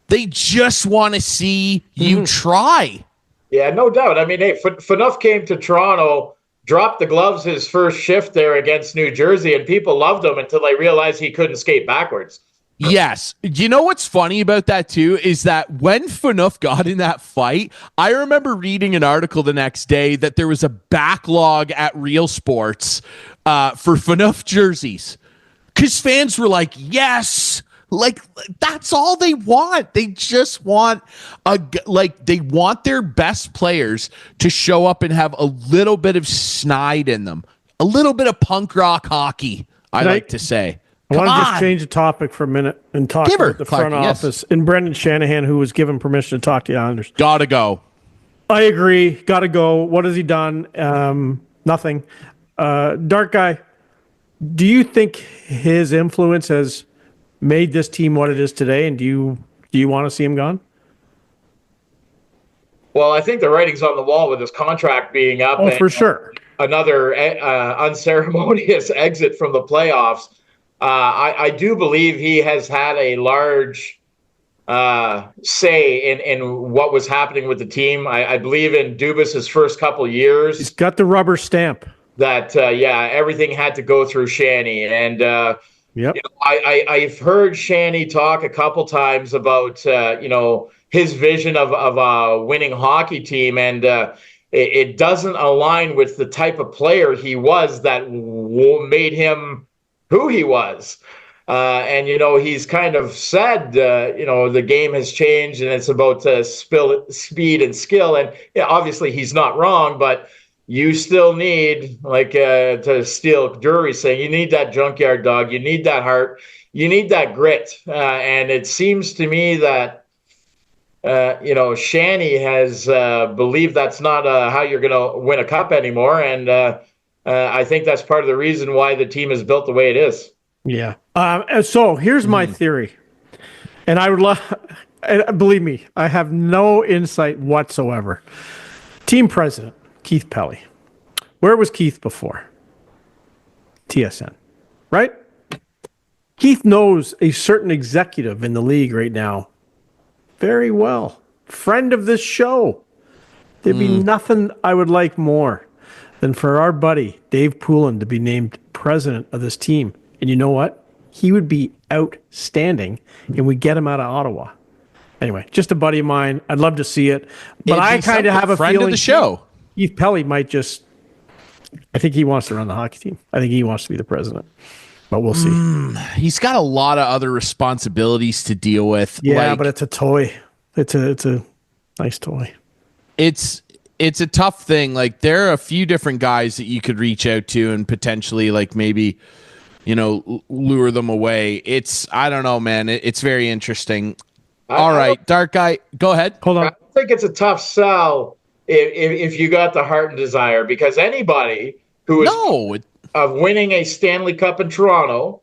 They just want to see you try. Yeah, no doubt. I mean, hey, Phaneuf came to Toronto, dropped the gloves his first shift there against New Jersey, and people loved him until they realized he couldn't skate backwards. Yes. You know what's funny about that, too, is that when Phaneuf got in that fight, I remember reading an article the next day that there was a backlog at Real Sports for Phaneuf jerseys because fans were like, yes. Like, that's all they want. They just want they want their best players to show up and have a little bit of snide in them, a little bit of punk rock hockey, I like to say. I want to just change the topic for a minute and talk about the front office and Brendan Shanahan, who was given permission to talk to the Islanders. Gotta go. I agree. Gotta go. What has he done? Nothing. Dark guy, do you think his influence has made this team what it is today, and do you want to see him gone? Well, I think the writing's on the wall with his contract being up. Oh, for sure. Another unceremonious exit from the playoffs. I do believe he has had a large say in what was happening with the team. I believe in Dubas's first couple years. He's got the rubber stamp. That, everything had to go through Shanny. And yep. I've heard Shanny talk a couple times about, his vision of a winning hockey team. And it doesn't align with the type of player he was that made him who he was. And, he's kind of said, the game has changed and it's about speed and skill. And obviously he's not wrong, but you still need, to steal Drury saying, you need that junkyard dog. You need that heart. You need that grit. And it seems to me that, Shanny has believed that's not how you're going to win a cup anymore. And I think that's part of the reason why the team is built the way it is. Yeah. So here's my theory. And I would believe me, I have no insight whatsoever. Team president, Keith Pelly. Where was Keith before? TSN, right? Keith knows a certain executive in the league right now very well. Friend of this show. There'd be nothing I would like more than for our buddy, Dave Poulin, to be named president of this team. And you know what? He would be outstanding, and we get him out of Ottawa. Anyway, just a buddy of mine. I'd love to see it. But I kind of have a friend feeling of the show. Keith Pelly might just... I think he wants to run the hockey team. I think he wants to be the president. But we'll see. He's got a lot of other responsibilities to deal with. Yeah, but it's a toy. It's a nice toy. It's a tough thing. Like, there are a few different guys that you could reach out to and potentially, maybe, lure them away. I don't know, man. It's very interesting. All right, Dark Guy, go ahead. Hold on. I think it's a tough sell if you got the heart and desire, because anybody who is of winning a Stanley Cup in Toronto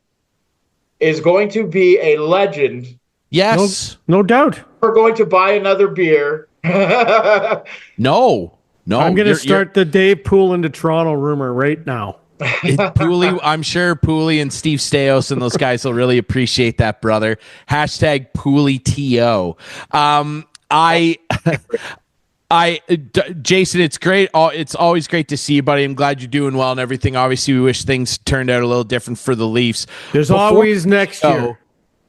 is going to be a legend. Yes. No doubt. We're going to buy another beer. No. I'm going to start the Dave Poulin to Toronto rumor right now. Pooley, I'm sure Pooley and Steve Stais and those guys will really appreciate that, brother. Hashtag PooleyTO. Jason, it's great. It's always great to see you, buddy. I'm glad you're doing well and everything. Obviously, we wish things turned out a little different for the Leafs. There's always next year.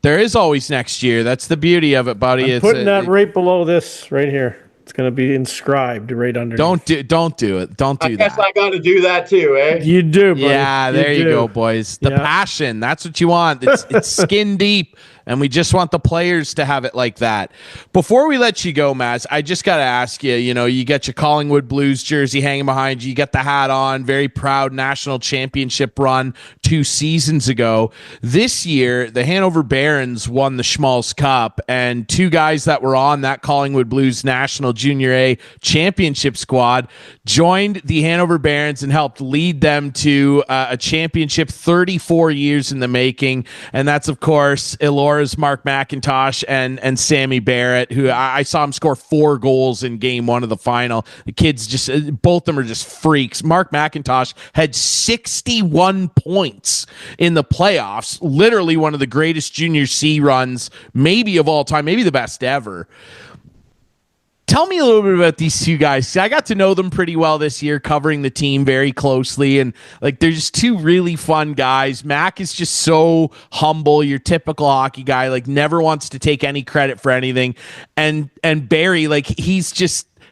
There is always next year. That's the beauty of it, buddy. I'm putting that right below this right here. It's going to be inscribed right underneath. Don't do it. Don't do that. I guess I got to do that too, eh? You do, buddy. Yeah, there you go, boys. The passion. That's what you want. It's skin deep, and we just want the players to have it like that. Before we let you go, Maz, I just got to ask you, you got your Collingwood Blues jersey hanging behind you. You got the hat on. Very proud national championship run 2 seasons ago. This year, the Hanover Barons won the Schmalz Cup, and 2 guys that were on that Collingwood Blues national Junior A championship squad joined the Hanover Barons and helped lead them to a championship 34 years in the making. And that's, of course, Elora's Mark McIntosh and Sammy Barrett, who I saw him score 4 goals in game 1 of the final. The kids both of them are just freaks. Mark McIntosh had 61 points in the playoffs, literally one of the greatest Junior C runs, maybe of all time, maybe the best ever. Tell me a little bit about these 2 guys. See, I got to know them pretty well this year, covering the team very closely, and they're just 2 really fun guys. Mac is just so humble, your typical hockey guy, never wants to take any credit for anything, and Barry, he's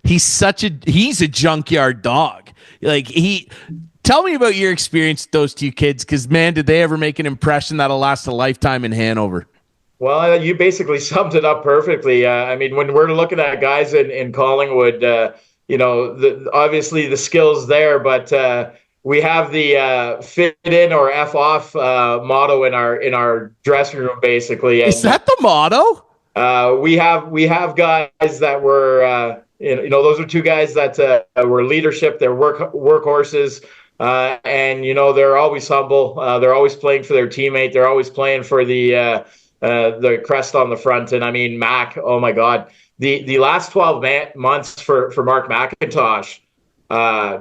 a junkyard dog. Tell me about your experience with those 2 kids, because man, did they ever make an impression that'll last a lifetime in Hanover. Well, you basically summed it up perfectly. When we're looking at guys in Collingwood, obviously the skills there, but we have the fit in or F off motto in our dressing room, basically. Is that the motto? We have guys that were, those are 2 guys that were leadership. They're workhorses, and they're always humble. They're always playing for their teammate. They're always playing for the crest on the front. And Mac, oh my God, the last 12 months for Mark McIntosh,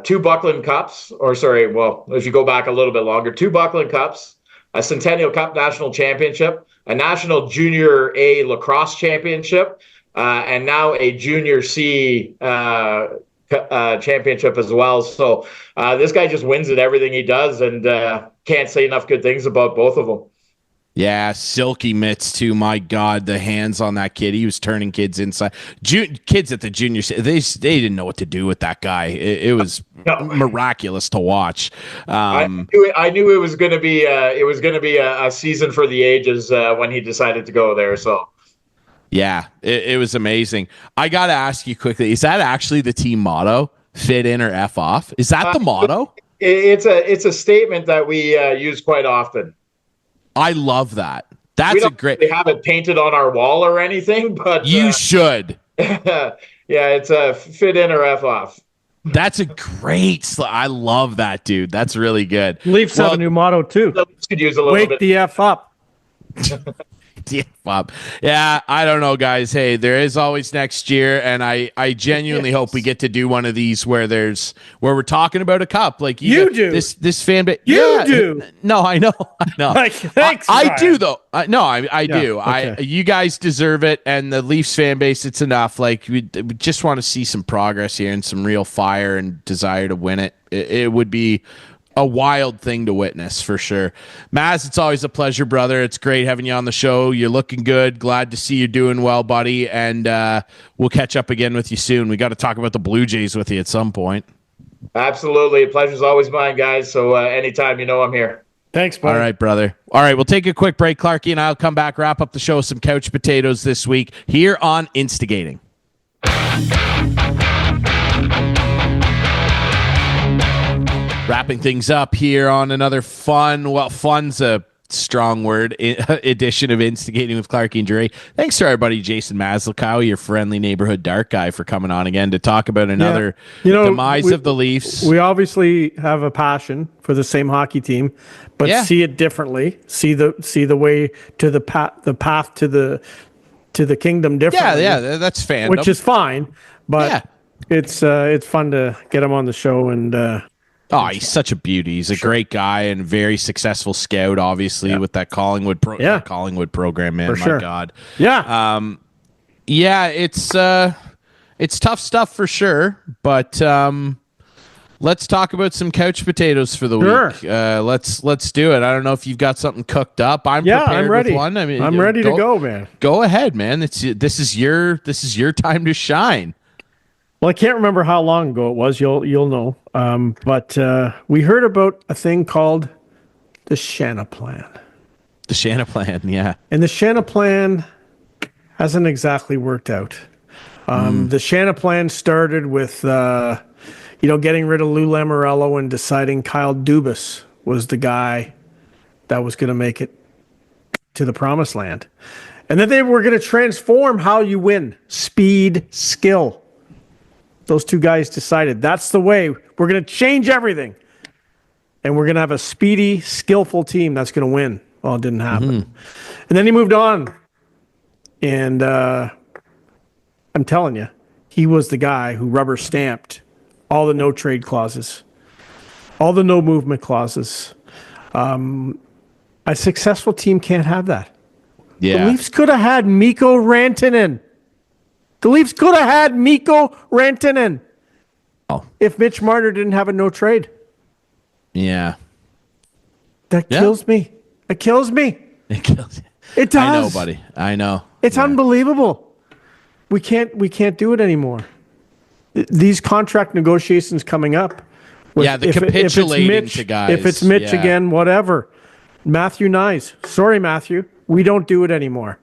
2 Buckland Cups, if you go back a little bit longer, 2 Buckland Cups, a Centennial Cup national championship, a national Junior A lacrosse championship, and now a Junior C championship as well. So this guy just wins at everything he does, and can't say enough good things about both of them. Yeah, silky mitts too. My God, the hands on that kid. He was turning kids inside. Kids at the junior, they didn't know what to do with that guy. It was miraculous to watch. I knew it was going to be a season for the ages when he decided to go there. So yeah, it was amazing. I got to ask you quickly: is that actually the team motto? Fit in or F off? Is that the motto? It's a statement that we use quite often. I love that. That's a great. We have it painted on our wall or anything, but you should. Yeah, it's a fit in or F off. That's a great. I love that, dude. That's really good. Leafs have a new motto too. Could use a little Wake bit. the F up. Yeah, I don't know, guys. Hey, there is always next year, and I genuinely hope we get to do one of these where we're talking about a cup, like you do. This fan base. You do. No, I know. Thanks. I do though. I do. Okay. You guys deserve it, and the Leafs fan base. It's enough. We just want to see some progress here and some real fire and desire to win it. It would be a wild thing to witness for sure. Maz, it's always a pleasure, brother. It's great having you on the show. You're looking good. Glad to see you doing well, buddy. And we'll catch up again with you soon. We got to talk about the Blue Jays with you at some point. Absolutely. Pleasure's always mine, guys. So anytime, I'm here. Thanks, buddy. All right, brother. All right, we'll take a quick break. Clarkey and I'll come back, wrap up the show with some couch potatoes this week here on Instigating. Wrapping things up here on another fun's a strong word, edition of Instigating with Clarkey and Dre. Thanks to our buddy Jason Maslakow, your friendly neighborhood dark guy, for coming on again to talk about another demise of the Leafs. We obviously have a passion for the same hockey team, but see it differently. See the way to the path to the kingdom differently. Yeah, that's fandom, which is fine. But it's fun to get him on the show and. He's such a beauty. He's a great guy and very successful scout, obviously, with that Collingwood program, man. My God. Yeah. It's tough stuff for sure, but let's talk about some couch potatoes for the week. Let's do it. I don't know if you've got something cooked up. I'm prepared. I'm ready. With one. I mean, I'm ready to go, man. Go ahead, man. This is your time to shine. Well, I can't remember how long ago it was. You'll know. But we heard about a thing called the Shanahan Plan. The Shanahan Plan, yeah. And the Shanahan Plan hasn't exactly worked out. The Shanahan Plan started with, getting rid of Lou Lamoriello and deciding Kyle Dubas was the guy that was going to make it to the promised land. And then they were going to transform how you win. Speed, skill. Those two guys decided that's the way. We're going to change everything. And we're going to have a speedy, skillful team that's going to win. Well, it didn't happen. And then he moved on. And I'm telling you, he was the guy who rubber stamped all the no trade clauses, all the no movement clauses. A successful team can't have that. Yeah. The Leafs could have had Mikko Rantanen. If Mitch Marner didn't have a no trade. Yeah. That kills me. It kills me. It kills you. It does. I know, buddy. I know. It's unbelievable. We can't do it anymore. These contract negotiations coming up. The capitulating to guys. If it's Mitch again, whatever. Matthew Nyes. Sorry, Matthew. We don't do it anymore.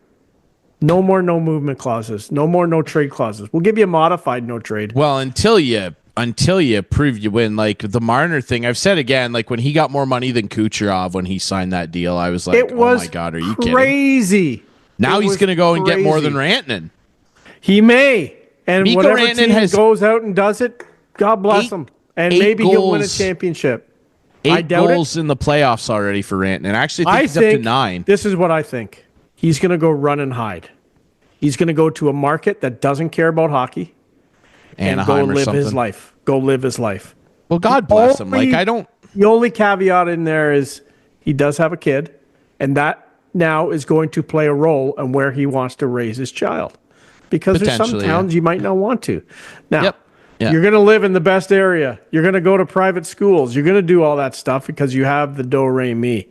No more no movement clauses. No more no trade clauses. We'll give you a modified no trade. Well, until you prove you win, like the Marner thing, I've said again, like when he got more money than Kucherov when he signed that deal, I was like, oh my God, are you kidding? Crazy. Now he's going to go and get more than Rantanen. He may. And Mikko whatever Rantanen team goes out and does it, God bless him. And maybe he'll win a championship. 8 goals in the playoffs already for Rantanen. Actually, I think he's up to 9. This is what I think. He's going to go run and hide. He's going to go to a market that doesn't care about hockey and go live his life. Go live his life. Well, God bless him. Like, The only caveat in there is he does have a kid, and that now is going to play a role in where he wants to raise his child. Because there's some towns you might not want to. Now, you're going to live in the best area. You're going to go to private schools. You're going to do all that stuff because you have the do-re-mi.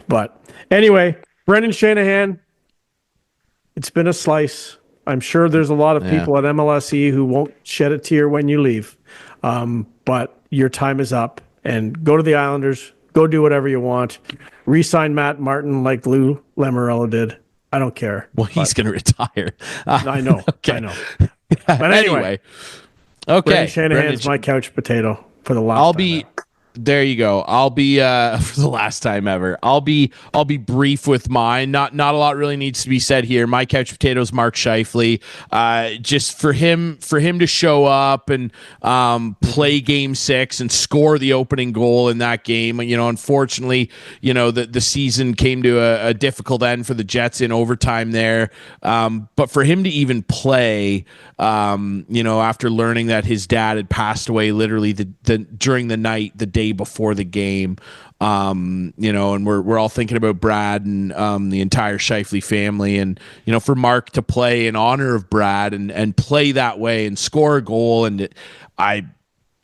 But anyway, Brendan Shanahan, it's been a slice. I'm sure there's a lot of people at MLSE who won't shed a tear when you leave. But your time is up. And go to the Islanders. Go do whatever you want. Re-sign Matt Martin like Lou Lamoriello did. I don't care. Well, he's going to retire. I know. Okay. I know. But anyway. Okay. Brendan Shanahan's my couch potato for the last time. There you go. I'll be for the last time ever. I'll be brief with mine. Not a lot really needs to be said here. My couch potatoes, Mark Scheifele. Just for him to show up and play Game 6 and score the opening goal in that game. Unfortunately, the season came to a difficult end for the Jets in overtime there. But for him to even play, after learning that his dad had passed away literally during the night, the day before the game, and we're all thinking about Brad and the entire Scheifele family, and for Mark to play in honor of Brad and play that way and score a goal, and I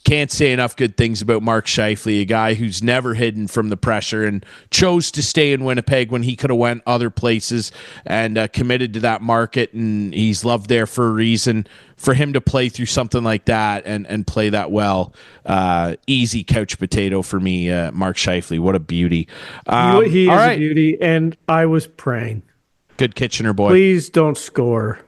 can't say enough good things about Mark Scheifele, a guy who's never hidden from the pressure and chose to stay in Winnipeg when he could have went other places and committed to that market, and he's loved there for a reason. For him to play through something like that and play that well, easy couch potato for me, Mark Scheifele. What a beauty. He is a beauty, and I was praying. Good Kitchener boy. Please don't score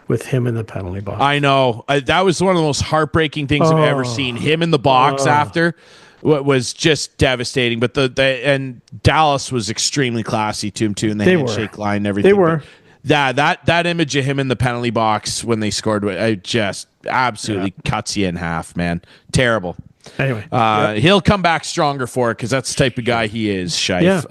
with him in the penalty box. I know. That was one of the most heartbreaking things I've ever seen. Him in the box after was just devastating. But and Dallas was extremely classy to him too, and the handshake line and everything. They were. That image of him in the penalty box when they scored, it just absolutely cuts you in half, man. Terrible. Anyway, he'll come back stronger for it because that's the type of guy he is, Scheif.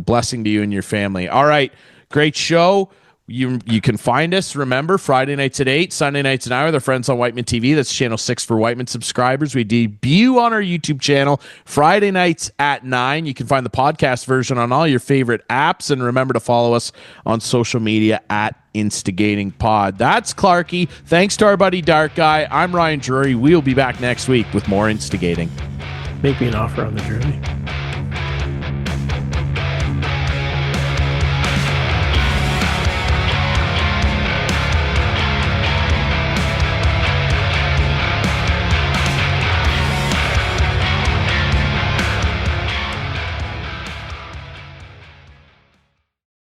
Blessing to you and your family. All right, great show. You can find us, remember, Friday nights at 8, Sunday nights at 9 with our friends on Whiteman TV. That's channel 6 for Whiteman subscribers. We debut on our YouTube channel Friday nights at 9. You can find the podcast version on all your favorite apps. And remember to follow us on social media at InstigatingPod. That's Clarkey. Thanks to our buddy Dark Guy. I'm Ryan Drury. We'll be back next week with more Instigating. Make me an offer on the Drury.